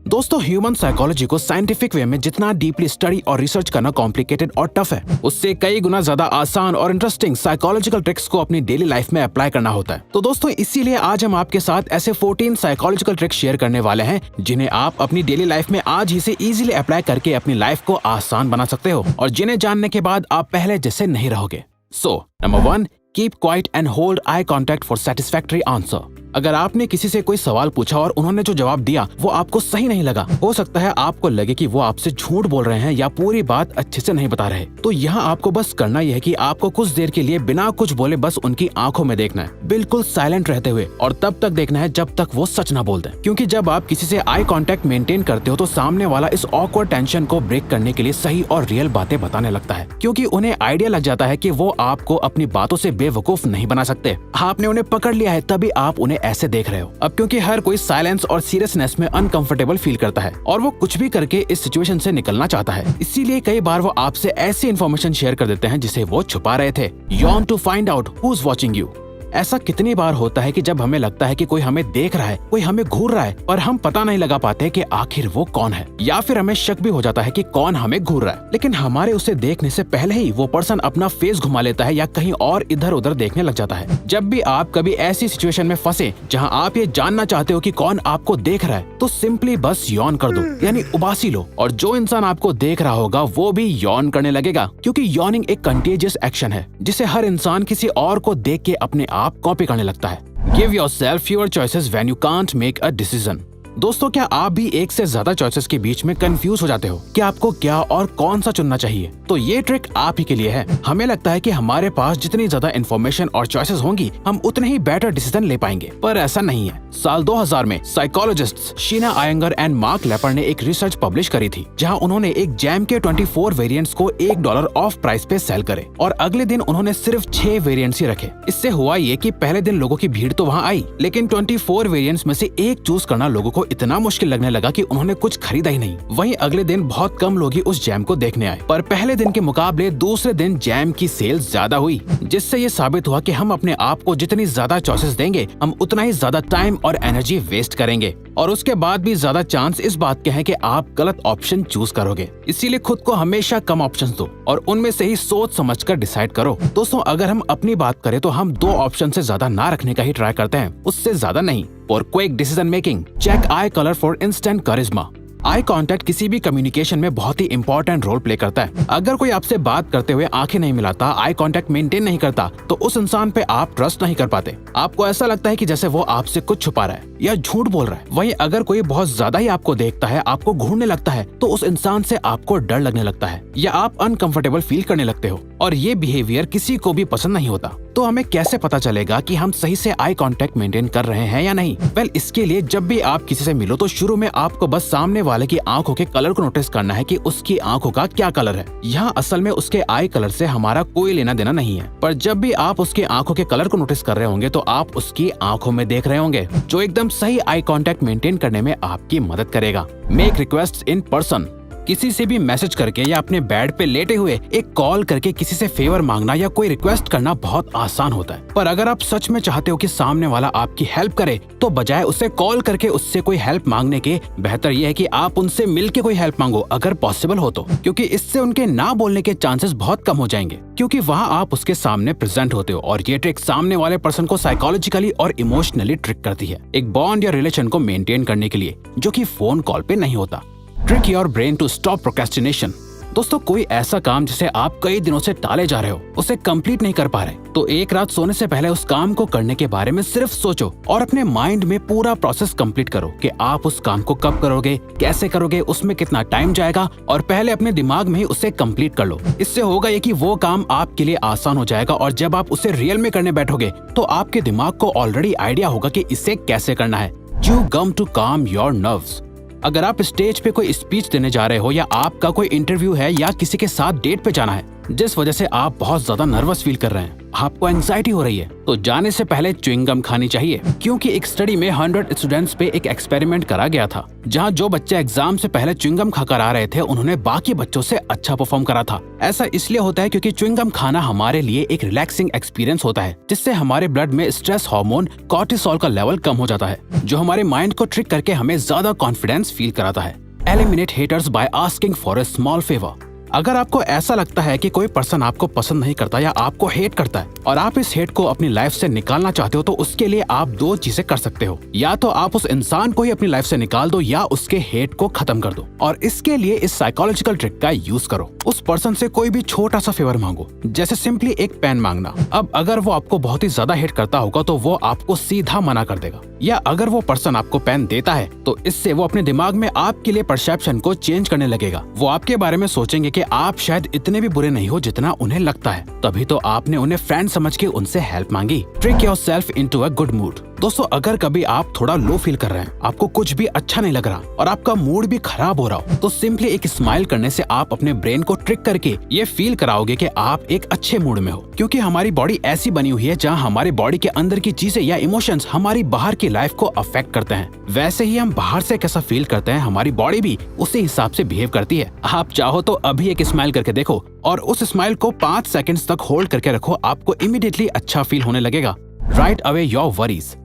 दोस्तों human psychology को scientific way में जितना डीपली स्टडी और रिसर्च करना कॉम्प्लिकेटेड और टफ है, उससे कई गुना ज्यादा आसान और इंटरेस्टिंग साइकोलॉजिकल ट्रिक्स को अपनी डेली लाइफ में अप्लाई करना होता है। तो दोस्तों इसीलिए आज हम आपके साथ ऐसे 14 साइकोलॉजिकल ट्रिक्स शेयर करने वाले हैं जिन्हें आप अपनी डेली लाइफ में आज ही से इजीली अप्लाई करके अपनी लाइफ को आसान बना सकते हो और जिन्हें जानने के बाद आप पहले जैसे नहीं रहोगे। So number 1, keep quiet and hold eye contact for satisfactory answer. अगर आपने किसी से कोई सवाल पूछा और उन्होंने जो जवाब दिया वो आपको सही नहीं लगा, हो सकता है आपको लगे कि वो आपसे झूठ बोल रहे हैं या पूरी बात अच्छे से नहीं बता रहे, तो यहाँ आपको बस करना यह है कि आपको कुछ देर के लिए बिना कुछ बोले बस उनकी आंखों में देखना है, बिल्कुल साइलेंट रहते हुए, और तब तक देखना है जब तक वो सच ना बोल दें। क्योंकि जब आप किसी से आई कांटेक्ट मेंटेन करते हो तो सामने वाला इस ऑकवर्ड टेंशन को ब्रेक करने के लिए सही और रियल बातें बताने लगता है, क्योंकि उन्हें आइडिया लग जाता है कि वो आपको अपनी बातों से बेवकूफ नहीं बना सकते। आपने उन्हें पकड़ लिया है तभी आप उन्हें ऐसे देख रहे हो। अब क्योंकि हर कोई साइलेंस और सीरियसनेस में अनकंफर्टेबल फील करता है और वो कुछ भी करके इस सिचुएशन से निकलना चाहता है, इसीलिए कई बार वो आपसे ऐसी इन्फॉर्मेशन शेयर कर देते हैं जिसे वो छुपा रहे थे। Yawn to find out who is watching you. ऐसा कितनी बार होता है कि जब हमें लगता है कि कोई हमें देख रहा है, कोई हमें घूर रहा है, पर हम पता नहीं लगा पाते कि आखिर वो कौन है, या फिर हमें शक भी हो जाता है कि कौन हमें घूर रहा है, लेकिन हमारे उसे देखने से पहले ही वो पर्सन अपना फेस घुमा लेता है या कहीं और इधर उधर देखने लग जाता है। जब भी आप कभी ऐसी सिचुएशन में फंसे जहाँ आप ये जानना चाहते हो कि कौन आपको देख रहा है, तो सिंपली बस यॉन कर दो, यानी उबासी लो, और जो इंसान आपको देख रहा होगा वो भी यॉन करने लगेगा, क्योंकि यॉनिंग एक कंटेजियस एक्शन है जिसे हर इंसान किसी और को देख के अपने आप कॉपी करने लगता है। Give yourself fewer choices when you can't make a decision। दोस्तों क्या आप भी एक से ज्यादा चॉइसेस के बीच में कंफ्यूज हो जाते हो कि आपको क्या और कौन सा चुनना चाहिए? तो ये ट्रिक आप ही के लिए है। हमें लगता है कि हमारे पास जितनी ज्यादा इन्फॉर्मेशन और चॉइसेस होंगी हम उतने ही बेटर डिसीजन ले पाएंगे, पर ऐसा नहीं है। साल 2000 में psychologists Sheena Iyengar and Mark Lepper ने एक रिसर्च पब्लिश करी थी जहां उन्होंने एक जैम के 24 वेरिएंट्स को $1 ऑफ प्राइस पे सेल करे और अगले दिन उन्होंने सिर्फ 6 वेरिएंट्स ही रखे। इससे हुआ ये कि पहले दिन लोगों की भीड़ तो वहाँ आई, लेकिन 24 वेरिएंट्स में से एक चूज करना लोगों को इतना मुश्किल लगने लगा कि उन्होंने कुछ खरीदा ही नहीं। वहीं अगले दिन बहुत कम लोग ही उस जैम को देखने आए, पर पहले दिन के मुकाबले दूसरे दिन जैम की सेल ज्यादा हुई, जिससे ये साबित हुआ कि हम अपने आप को जितनी ज्यादा चॉइसेस देंगे हम उतना ही ज्यादा टाइम और एनर्जी वेस्ट करेंगे, और उसके बाद भी ज्यादा चांस इस बात के हैं कि आप गलत ऑप्शन चूज करोगे। इसीलिए खुद को हमेशा कम ऑप्शंस दो और उनमें से ही सोच समझकर डिसाइड करो। दोस्तों अगर हम अपनी बात करें तो हम 2 ऑप्शन से ज्यादा ना रखने का ही ट्राई करते हैं, उससे ज्यादा नहीं। For quick decision making, check eye colour for instant charisma. Eye contact किसी भी कम्युनिकेशन में बहुत ही इंपॉर्टेंट रोल प्ले करता है। अगर कोई आपसे बात करते हुए आंखें नहीं मिलाता, आई कांटेक्ट मेंटेन नहीं करता, तो उस इंसान पे आप ट्रस्ट नहीं कर पाते। आपको ऐसा लगता है कि जैसे वो आपसे कुछ छुपा रहा है या झूठ बोल रहा है। वहीं अगर कोई बहुत ज्यादा ही आपको देखता है, आपको घूरने लगता है, तो उस इंसान से आपको डर लगने लगता है या आप अनकंफर्टेबल फील करने लगते हो, और ये बिहेवियर किसी को भी पसंद नहीं होता। तो हमें कैसे पता चलेगा कि हम सही से आई कांटेक्ट मेंटेन कर रहे हैं या नहीं? वेल, इसके लिए जब भी आप किसी से मिलो तो शुरू में आपको बस सामने वाले की आंखों के कलर को नोटिस करना है कि उसकी आंखों का क्या कलर है। यहाँ असल में उसके आई कलर से हमारा कोई लेना देना नहीं है, पर जब भी आप उसकी आंखों के कलर को नोटिस कर रहे होंगे तो आप उसकी आंखों में देख रहे होंगे, जो एकदम सही आई कांटेक्ट मेंटेन करने में आपकी मदद करेगा। Make request in person. किसी से भी मैसेज करके या अपने बेड पे लेटे हुए एक कॉल करके किसी से फेवर मांगना या कोई रिक्वेस्ट करना बहुत आसान होता है, पर अगर आप सच में चाहते हो कि सामने वाला आपकी हेल्प करे तो बजाय उसे कॉल करके उससे कोई हेल्प मांगने के बेहतर ये है कि आप उनसे मिलके कोई हेल्प मांगो अगर पॉसिबल हो तो, क्योंकि इससे उनके ना बोलने के चांसेस बहुत कम हो जाएंगे, क्योंकि वहाँ आप उसके सामने प्रेजेंट होते हो, और ये ट्रिक सामने वाले पर्सन को साइकोलॉजिकली और इमोशनली ट्रिक करती है एक बॉन्ड या रिलेशन को मेंटेन करने के लिए, जो कि फोन कॉल पे नहीं होता। Trick your brain to stop procrastination. दोस्तों कोई ऐसा काम जिसे आप कई दिनों से टाले जा रहे हो, उसे कंप्लीट नहीं कर पा रहे, तो एक रात सोने से पहले उस काम को करने के बारे में सिर्फ सोचो और अपने माइंड में पूरा प्रोसेस कंप्लीट करो कि आप उस काम को कब करोगे, कैसे करोगे, उसमें कितना टाइम जाएगा, और पहले अपने दिमाग में ही उसे कंप्लीट कर लो। इससे होगा ये कि वो काम आपके लिए आसान हो जाएगा, और जब आप उसे रियल में करने बैठोगे तो आपके दिमाग को ऑलरेडी आइडिया होगा कि इसे कैसे करना है। Chew gum to calm your nerves. अगर आप स्टेज पे कोई स्पीच देने जा रहे हो या आपका कोई इंटरव्यू है या किसी के साथ डेट पे जाना है, जिस वजह से आप बहुत ज्यादा नर्वस फील कर रहे हैं, आपको एंजाइटी हो रही है, तो जाने से पहले च्युइंग गम खानी चाहिए। क्योंकि एक स्टडी में 100 स्टूडेंट्स पे एक एक्सपेरिमेंट करा गया था, जहां जो बच्चे एग्जाम से पहले च्युइंग गम खाकर आ रहे थे उन्होंने बाकी बच्चों से अच्छा परफॉर्म करा था। ऐसा इसलिए होता है क्योंकि च्युइंग गम खाना हमारे लिए एक रिलैक्सिंग एक्सपीरियंस होता है, जिससे हमारे ब्लड में स्ट्रेस हार्मोन कॉर्टिसोल का लेवल कम हो जाता है, जो हमारे माइंड को ट्रिक करके हमें ज्यादा कॉन्फिडेंस फील कराता है। Eliminate haters by asking for a small favour. अगर आपको ऐसा लगता है कि कोई पर्सन आपको पसंद नहीं करता या आपको हेट करता है और आप इस हेट को अपनी लाइफ से निकालना चाहते हो, तो उसके लिए आप दो चीजें कर सकते हो। या तो आप उस इंसान को ही अपनी लाइफ से निकाल दो या उसके हेट को खत्म कर दो। और इसके लिए इस साइकोलॉजिकल ट्रिक का यूज करो। उस पर्सन से कोई भी छोटा सा फेवर मांगो, जैसे सिंपली एक पेन मांगना। अब अगर वो आपको बहुत ही ज्यादा हेट करता होगा तो वो आपको सीधा मना कर देगा, या अगर वो पर्सन आपको पेन देता है तो इससे वो अपने दिमाग में आपके लिए परसेप्शन को चेंज करने लगेगा। वो आपके बारे में सोचेंगे कि आप शायद इतने भी बुरे नहीं हो जितना उन्हें लगता है, तभी तो आपने उन्हें फ्रेंड समझ के उनसे हेल्प मांगी। Trick yourself into a good mood. दोस्तों, अगर कभी आप थोड़ा लो फील कर रहे हैं, आपको कुछ भी अच्छा नहीं लग रहा और आपका मूड भी खराब हो रहा हो, तो सिंपली एक स्माइल करने से आप अपने ब्रेन को ट्रिक करके ये फील कराओगे कि आप एक अच्छे मूड में हो। क्योंकि हमारी बॉडी ऐसी बनी हुई है जहाँ हमारी बॉडी के अंदर की चीजें या इमोशंस हमारी बाहर की लाइफ को अफेक्ट करते हैं, वैसे ही हम बाहर से कैसा फील करते हैं हमारी बॉडी भी उसी हिसाब से बिहेव करती है। आप चाहो तो अभी एक स्माइल करके देखो और उस स्माइल को 5 सेकंड्स तक होल्ड करके रखो, आपको इमीडिएटली अच्छा फील होने लगेगा। Right away your worries.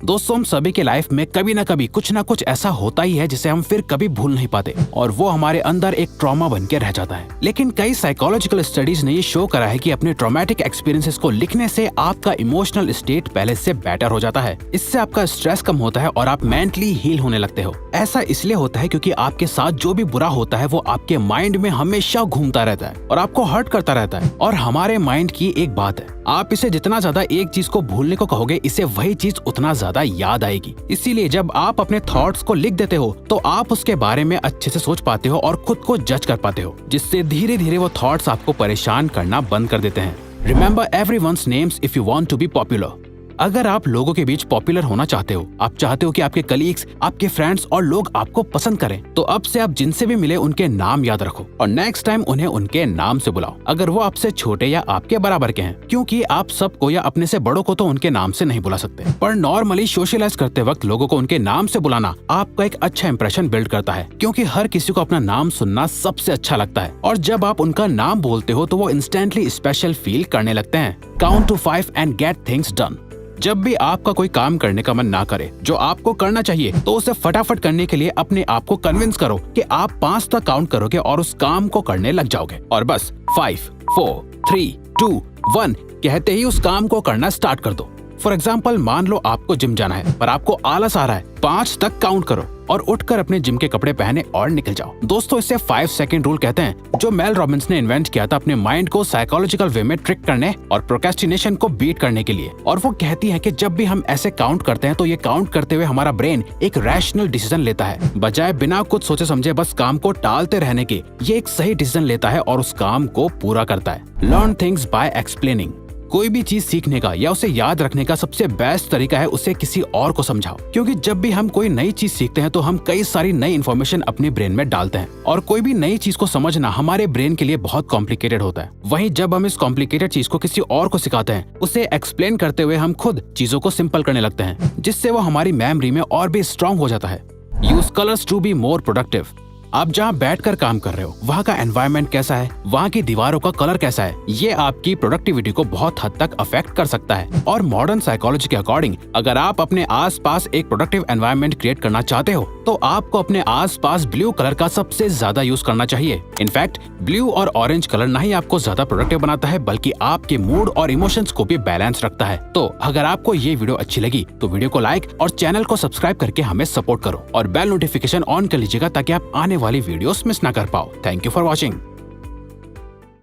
दोस्तों, हम सभी के लाइफ में कभी ना कभी कुछ ना कुछ ऐसा होता ही है जिसे हम फिर कभी भूल नहीं पाते और वो हमारे अंदर एक ट्रॉमा बन के रह जाता है। लेकिन कई साइकोलॉजिकल स्टडीज ने ये शो करा है कि अपने ट्रॉमेटिक एक्सपीरियंसेस को लिखने से आपका इमोशनल स्टेट पहले से बेटर हो जाता है। इससे आपका स्ट्रेस कम होता है और आप मेंटली हील होने लगते हो। ऐसा इसलिए होता है क्योंकि आपके साथ जो भी बुरा होता है वो आपके माइंड में हमेशा घूमता रहता है और आपको हर्ट करता रहता है। और हमारे माइंड की एक बात है, आप इसे जितना ज्यादा एक चीज को भूलने को कहोगे, इसे वही चीज उतना ज्यादा याद आएगी। इसीलिए जब आप अपने थॉट्स को लिख देते हो तो आप उसके बारे में अच्छे से सोच पाते हो और खुद को जज कर पाते हो, जिससे धीरे धीरे वो थॉट्स आपको परेशान करना बंद कर देते हैं। Remember everyone's names if you want to be popular. अगर आप लोगों के बीच पॉपुलर होना चाहते हो, आप चाहते हो कि आपके कलीग्स, आपके फ्रेंड्स और लोग आपको पसंद करें, तो अब से आप जिनसे भी मिले उनके नाम याद रखो और नेक्स्ट टाइम उन्हें उनके नाम से बुलाओ, अगर वो आपसे छोटे या आपके बराबर के हैं। क्योंकि आप सबको या अपने से बड़ों को तो उनके नाम से नहीं बुला सकते, पर नॉर्मली सोशलाइज करते वक्त लोगों को उनके नाम से बुलाना आपका एक अच्छा इंप्रेशन बिल्ड करता है, क्योंकि हर किसी को अपना नाम सुनना सबसे अच्छा लगता है और जब आप उनका नाम बोलते हो तो वो इंस्टेंटली स्पेशल फील करने लगते हैं। Count to 5 and get things done. जब भी आपका कोई काम करने का मन ना करे जो आपको करना चाहिए, तो उसे फटाफट करने के लिए अपने आप को कन्विंस करो कि आप 5 तक काउंट करोगे और उस काम को करने लग जाओगे और बस 5, 4, 3, 2, 1 कहते ही उस काम को करना स्टार्ट कर दो। फॉर एग्जाम्पल, मान लो आपको जिम जाना है पर आपको आलस आ रहा है, 5 तक काउंट करो और उठकर अपने जिम के कपड़े पहने और निकल जाओ। दोस्तों, इसे 5 सेकंड रूल कहते हैं, जो मेल रॉबिन्स ने इन्वेंट किया था अपने माइंड को साइकोलॉजिकल वे में ट्रिक करने और प्रोक्रेस्टिनेशन को बीट करने के लिए। और वो कहती है कि जब भी हम ऐसे काउंट करते हैं तो ये काउंट करते हुए हमारा ब्रेन एक रैशनल डिसीजन लेता है, बजाय बिना कुछ सोचे समझे बस काम को टालते रहने के। ये एक सही डिसीजन लेता है और उस काम को पूरा करता है। Learn things by explaining. कोई भी चीज सीखने का या उसे याद रखने का सबसे बेस्ट तरीका है उसे किसी और को समझाओ, क्योंकि जब भी हम कोई नई चीज सीखते हैं तो हम कई सारी नई इन्फॉर्मेशन अपने ब्रेन में डालते हैं और कोई भी नई चीज को समझना हमारे ब्रेन के लिए बहुत कॉम्प्लिकेटेड होता है। वहीं जब हम इस कॉम्प्लिकेटेड चीज को किसी और को सिखाते हैं, उसे एक्सप्लेन करते हुए हम खुद चीजों को सिंपल करने लगते हैं, जिससे वो हमारी मेमोरी में और भी स्ट्रांग हो जाता है। Use colours to be more productive. आप जहाँ बैठकर काम कर रहे हो वहाँ का एनवायरनमेंट कैसा है, वहाँ की दीवारों का कलर कैसा है, ये आपकी प्रोडक्टिविटी को बहुत हद तक अफेक्ट कर सकता है। और मॉडर्न साइकोलॉजी के अकॉर्डिंग अगर आप अपने आसपास एक प्रोडक्टिव एनवायरनमेंट क्रिएट करना चाहते हो तो आपको अपने आसपास ब्लू कलर का सबसे ज्यादा यूज करना चाहिए। इनफैक्ट ब्लू और ऑरेंज कलर न ही आपको ज्यादा प्रोडक्टिव बनाता है बल्कि आपके मूड और इमोशंस को भी बैलेंस रखता है। तो अगर आपको ये वीडियो अच्छी लगी तो वीडियो को लाइक और चैनल को सब्सक्राइब करके हमें सपोर्ट करो और बेल नोटिफिकेशन ऑन कर लीजिएगा ताकि आप आने वाली वीडियोस मिस ना कर पाओ। Thank you for watching.